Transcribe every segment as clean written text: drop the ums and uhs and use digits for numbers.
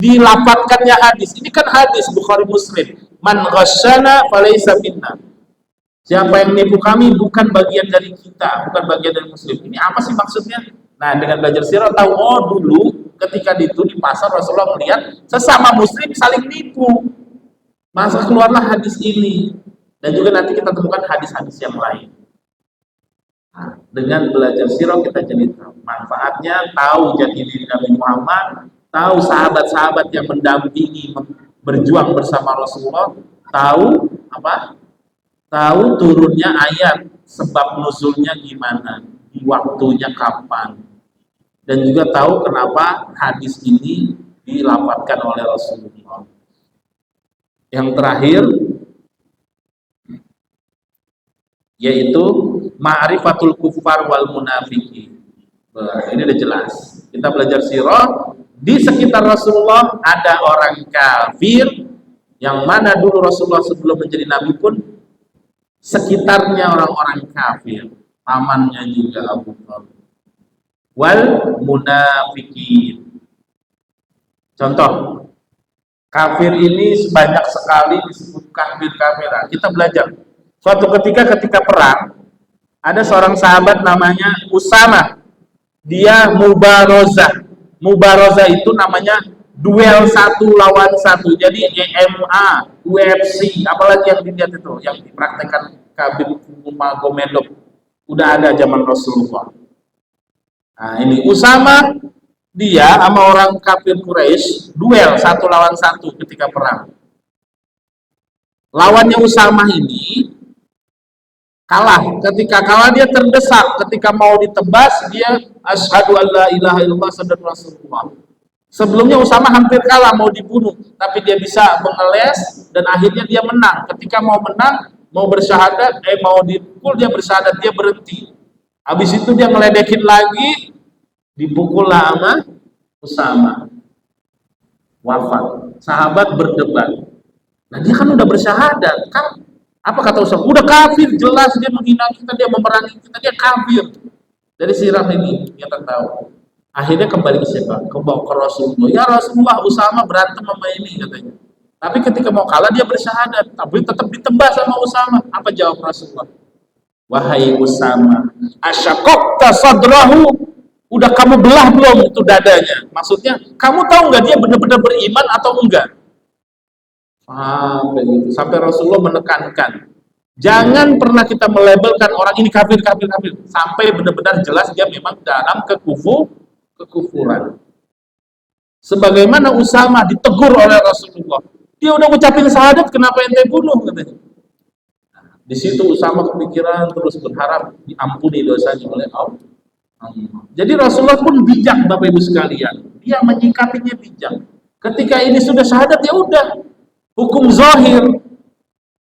dilapatkannya hadis. Ini kan hadis Bukhari Muslim. Man ghasyana falaysa minna. Siapa yang menipu kami bukan bagian dari kita, bukan bagian dari Muslim. Ini apa sih maksudnya? Nah, dengan belajar sirah tahu, oh dulu ketika itu di pasar Rasulullah melihat sesama Muslim saling nipu. Maka keluarlah hadis ini. Dan juga nanti kita temukan hadis-hadis yang lain. Nah, dengan belajar sirah kita jadi tahu manfaatnya, tahu jati diri Nabi Muhammad, tahu sahabat-sahabat yang mendampingi berjuang bersama Rasulullah, tahu apa? Tahu turunnya ayat, sebab nuzulnya gimana, waktunya kapan, dan juga tahu kenapa hadis ini dilapatkan oleh Rasulullah. Yang terakhir yaitu ma'rifatul kuffar wal munafiqin. Ini udah jelas. Kita belajar sirah, di sekitar Rasulullah ada orang kafir, yang mana dulu Rasulullah sebelum menjadi nabi pun sekitarnya orang-orang kafir, pamannya juga Abu Thalib. Wal munafiqin. Contoh, kafir ini banyak sekali disebut kafir-kafiran. Kita belajar. Suatu ketika perang, ada seorang sahabat namanya Usama. Dia mubarozah. Mubarozah itu namanya duel 1 lawan 1. Jadi MMA, UFC, apalagi yang dilihat itu, yang dipraktekkan Khabib Nurmagomedov, udah ada zaman Rasulullah. Nah, ini Usama, dia sama orang kafir Quraisy duel 1 lawan 1 ketika perang. Lawannya Usama ini kalah. Ketika kalah dia terdesak, ketika mau ditebas dia asyhadu alla ilaha illallah sallallahu Rasulullah. Sebelumnya Usama hampir kalah, mau dibunuh, tapi dia bisa mengeles dan akhirnya dia menang. Ketika mau menang, mau bersyahadat, mau dipukul, dia bersyahadat, dia berhenti. Habis itu dia ngeledekin lagi, dipukul sama Usama, wafat. Sahabat berdebat. Nah, dia kan udah bersyahadat, kan? Apa kata Usama? Udah kafir, jelas dia menghina kita, dia memerangi kita, dia kafir. Dari sirah ini kita tahu. Akhirnya kembali ke siapa? Ke Rasulullah. Ya Rasulullah, Usama berantem sama ini katanya. Tapi ketika mau kalah dia bersyahadat, tapi tetap ditebas sama Usama. Apa jawab Rasulullah? Wahai Usama, asyaqaqta sadrahu, udah kamu belah belum itu dadanya? Maksudnya, kamu tahu nggak dia benar-benar beriman atau enggak? Sampai Rasulullah menekankan, jangan pernah kita melabelkan orang ini kafir sampai benar-benar jelas dia memang dalam kekufuran. Sebagaimana Usama ditegur oleh Rasulullah, dia udah ngucapin syahadat, kenapa ente bunuh katanya. Di situ Usama kepikiran, terus berharap diampuni dosanya oleh Allah. Jadi Rasulullah pun bijak, Bapak Ibu sekalian, dia menyikapinya bijak. Ketika ini sudah syahadat, ya udah, hukum zahir.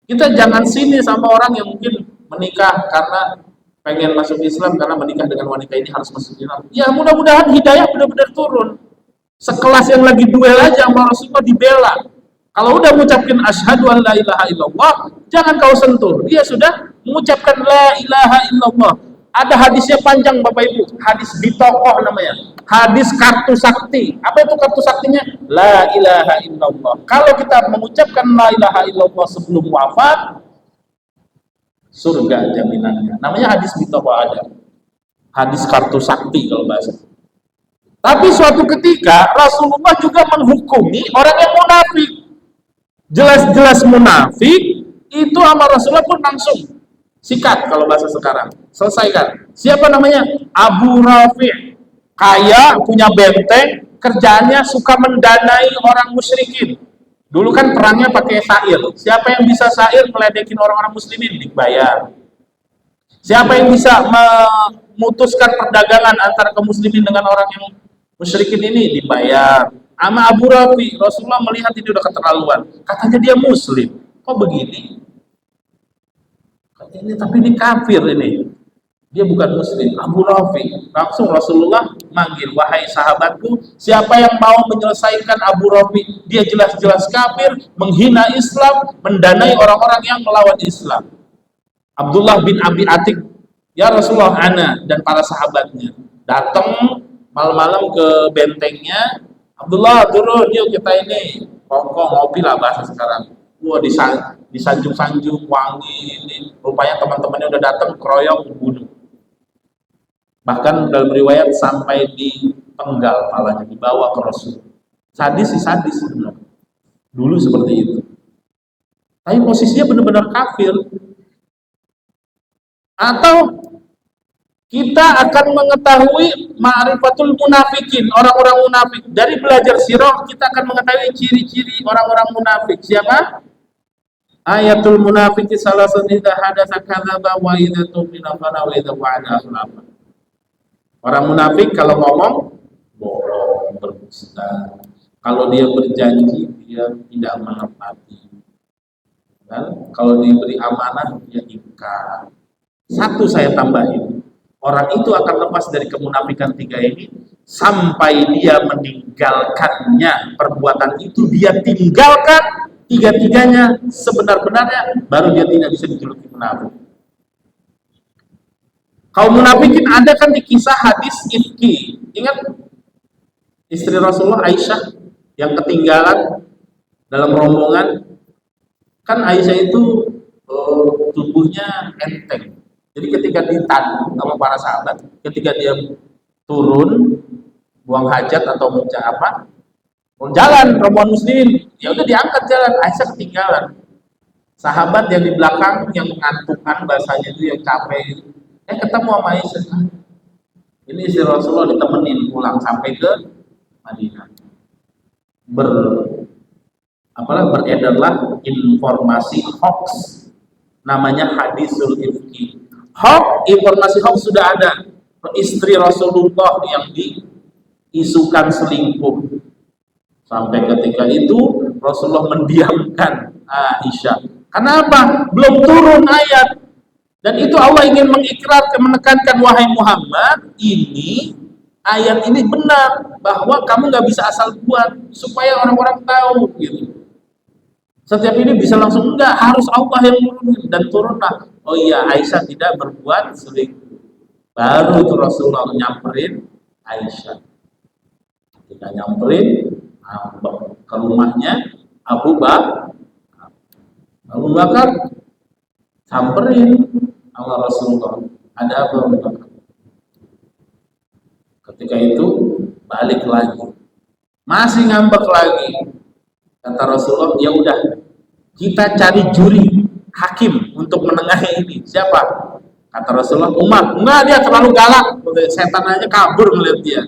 Kita jangan sini sama orang yang mungkin menikah karena pengen masuk Islam, karena menikah dengan wanita ini harus masuk Islam. Ya mudah-mudahan hidayah benar-benar turun. Sekelas yang lagi duel aja sama Rasulullah dibela. Kalau udah mengucapkan asyhadu an la ilaha illallah, jangan kau sentuh. Dia sudah mengucapkan la ilaha illallah. Ada hadisnya panjang Bapak Ibu, hadis bitokoh namanya, hadis kartu sakti. Apa itu kartu saktinya? La ilaha illallah. Kalau kita mengucapkan la ilaha illallah sebelum wafat, surga jaminannya. Namanya hadis bitokoh, ada hadis kartu sakti kalau bahasa. Tapi suatu ketika Rasulullah juga menghukumi orang yang munafik. Jelas-jelas munafik, itu sama Rasulullah pun langsung sikat kalau bahasa sekarang, selesaikan. Siapa namanya? Abu Rafi', kaya, punya benteng, kerjaannya suka mendanai orang musyrikin. Dulu kan perangnya pakai syair. Siapa yang bisa syair meledekin orang-orang muslimin dibayar. Siapa yang bisa memutuskan perdagangan antara kaum muslimin dengan orang yang musyrikin ini dibayar. Sama Abu Rafi', Rasulullah melihat ini udah keterlaluan. Katanya dia muslim. Kok begini? Ini tapi ini kafir ini, dia bukan muslim. Abu Rafi', langsung Rasulullah manggil, wahai sahabatku, siapa yang mau menyelesaikan Abu Rafi'? Dia jelas-jelas kafir, menghina Islam, mendanai orang-orang yang melawan Islam. Abdullah bin Abi Atik, ya Rasulullah, ana dan para sahabatnya datang malam-malam ke bentengnya, Abdullah turun, yuk kita ini kongkong ngopi lah bahasa sekarang. Wah disanjung-sanjung wangi ini. Rupanya teman-temannya udah datang keroyok bunuh. Bahkan dalam riwayat sampai dipenggal palanya, dibawa ke Rasul. Sadis sih sadis sebenarnya. Dulu seperti itu. Tapi posisinya benar-benar kafir. Atau kita akan mengetahui ma'rifatul munafikin, orang-orang munafik. Dari belajar sirah kita akan mengetahui ciri-ciri orang-orang munafik. Siapa? Ayatul munafiki salah satu idza hadatsa kadzaba wa idza tumina fala wa idza wa'ada akhlafa. Orang munafik kalau ngomong bohong, berdusta. Kalau dia berjanji dia tidak menepati. Dan kalau diberi amanah dia ingkar. Satu saya tambahin, orang itu akan lepas dari kemunafikan tiga ini sampai dia meninggalkannya. Perbuatan itu dia tinggalkan tiga-tiganya sebenar-benarnya, baru dia tidak bisa dijuluki munafik. Kaum munafikin ada kan di kisah hadis ifki. Ingat istri Rasulullah Aisyah yang ketinggalan dalam rombongan. Kan Aisyah itu tubuhnya enteng. Jadi ketika ditanggung sama para sahabat, ketika dia turun buang hajat atau mau jalan rombongan muslimin, ya udah diangkat jalan, Aisyah ketinggalan. Sahabat yang di belakang yang ngantukan bahasanya itu yang capek, ketemu sama Aisyah. Ini si Rasulullah ditemenin pulang sampai ke Madinah. Beredarlah informasi hoax, namanya hadisul ifki. Informasi hoax sudah ada. Istri Rasulullah yang diisukan selingkuh. Sampai ketika itu Rasulullah mendiamkan Aisyah. Kenapa? Belum turun ayat. Dan itu Allah ingin mengikrarkan, menekankan, wahai Muhammad, ini ayat ini benar bahwa kamu nggak bisa asal buat supaya orang-orang tahu gitu. Setiap ini bisa langsung enggak, harus Allah yang turunin, dan turunlah. Oh iya, Aisyah tidak berbuat selingkuh. Baru itu Rasulullah nyamperin Aisyah. Ketika nyamperin ke rumahnya Abu Bakar samperin sama Rasulullah. Ada apa Abu Bakar? Ketika itu balik lagi, masih ngambek lagi. Kata Rasulullah, ya udah, kita cari juri hakim untuk menengahi ini. Siapa? Kata Rasulullah, Umar. Enggak, dia terlalu galak. Setan aja kabur melihat dia.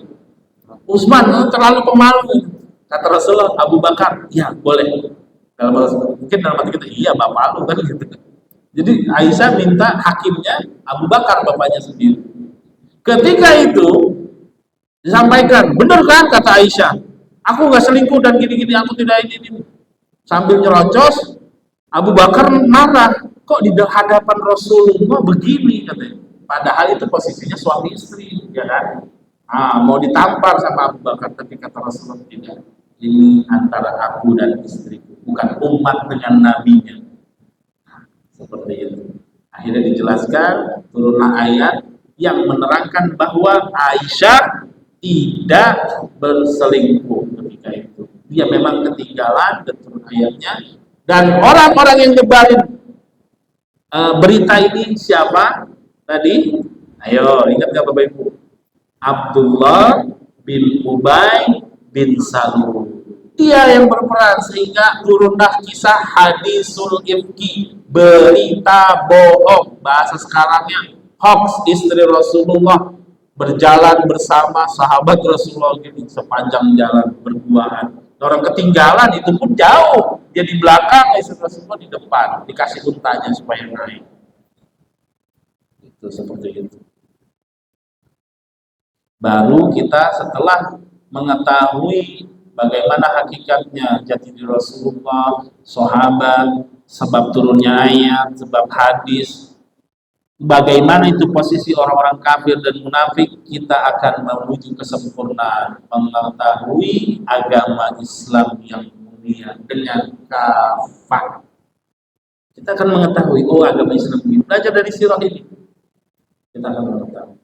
Utsman terlalu pemalu. Kata Rasulullah, Abu Bakar. Ya, boleh. Mungkin dalam hati kita, iya bapak lu kan gitu. Jadi Aisyah minta hakimnya Abu Bakar, bapaknya sendiri. Ketika itu disampaikan, benar kan kata Aisyah, aku nggak selingkuh dan gini-gini, aku tidak ini. Sambil nyerocos, Abu Bakar marah, kok di hadapan Rasulullah begini katanya. Padahal itu posisinya suami istri, ya kan? Mau ditampar sama Abu Bakar, tapi kata Rasulullah tidak. Ini antara aku dan istriku, bukan umat dengan nabinya. Seperti itu. Akhirnya dijelaskan, turunlah ayat yang menerangkan bahwa Aisyah tidak berselingkuh ketika itu. Dia memang ketinggalan, dan turun ayatnya. Dan orang-orang yang nyebarin berita ini siapa tadi? Ayo, ingat gak Bapak Ibu? Abdullah bin Ubay bin Salul. Dia yang berperan sehingga turunlah kisah hadisul ifki, berita bohong, bahasa sekarangnya hoax. Istri Rasulullah berjalan bersama sahabat Rasulullah gini, sepanjang jalan berduaan. Orang ketinggalan itu pun jauh, dia di belakang, istri Rasulullah di depan, dikasih untanya supaya naik. Itu seperti itu. Baru kita setelah mengetahui bagaimana hakikatnya jati diri Rasulullah, sahabat, sebab turunnya ayat, sebab hadis, bagaimana itu posisi orang-orang kafir dan munafik, kita akan menuju kesempurnaan, mengetahui agama Islam yang mulia dengan kafah. Kita akan mengetahui, oh agama Islam ini. Belajar dari sirah ini, kita akan mengetahui.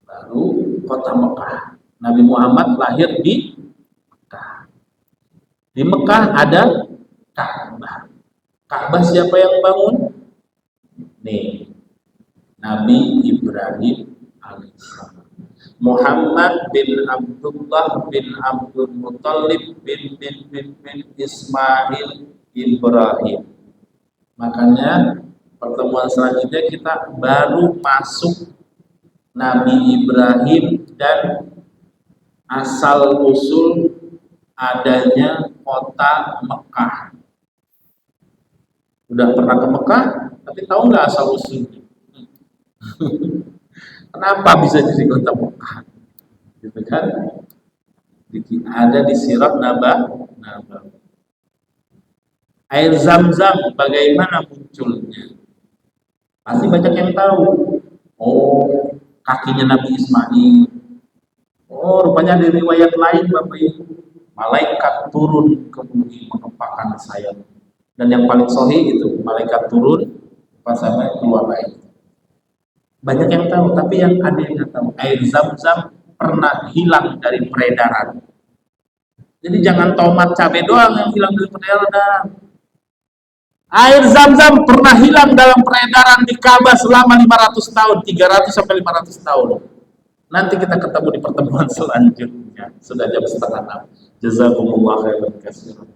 Baru kota Mekah. Nabi Muhammad lahir di Mekah. Di Mekah ada Ka'bah. Ka'bah siapa yang bangun? Nih, Nabi Ibrahim alaihissalam. Muhammad bin Abdullah bin Abdul Muthalib bin Ismail Ibrahim. Makanya pertemuan selanjutnya kita baru masuk Nabi Ibrahim dan asal usul adanya kota Mekah. Udah pernah ke Mekah, tapi tahu nggak asal usulnya? Kenapa bisa jadi kota Mekah? Gitu kan? Ada di Sirat Nabawi. Air Zam-Zam bagaimana munculnya? Pasti banyak yang tahu. Oh, kakinya Nabi Ismail. Oh, rupanya di riwayat lain Bapak Ibu, malaikat turun ke bumi mengepakkan sayap. Dan yang paling sahih itu malaikat turun pas sampai keluar air. Banyak yang tahu, tapi yang ada yang nggak tahu, air Zam-Zam pernah hilang dari peredaran. Jadi jangan tomat cabai doang yang hilang dari peredaran. Air Zam-Zam pernah hilang dalam peredaran di Ka'bah selama 500 tahun, 300 sampai 500 tahun. Nanti kita ketemu di pertemuan selanjutnya. Sudah jam 5:30. Jazakumullah khairan katsiran.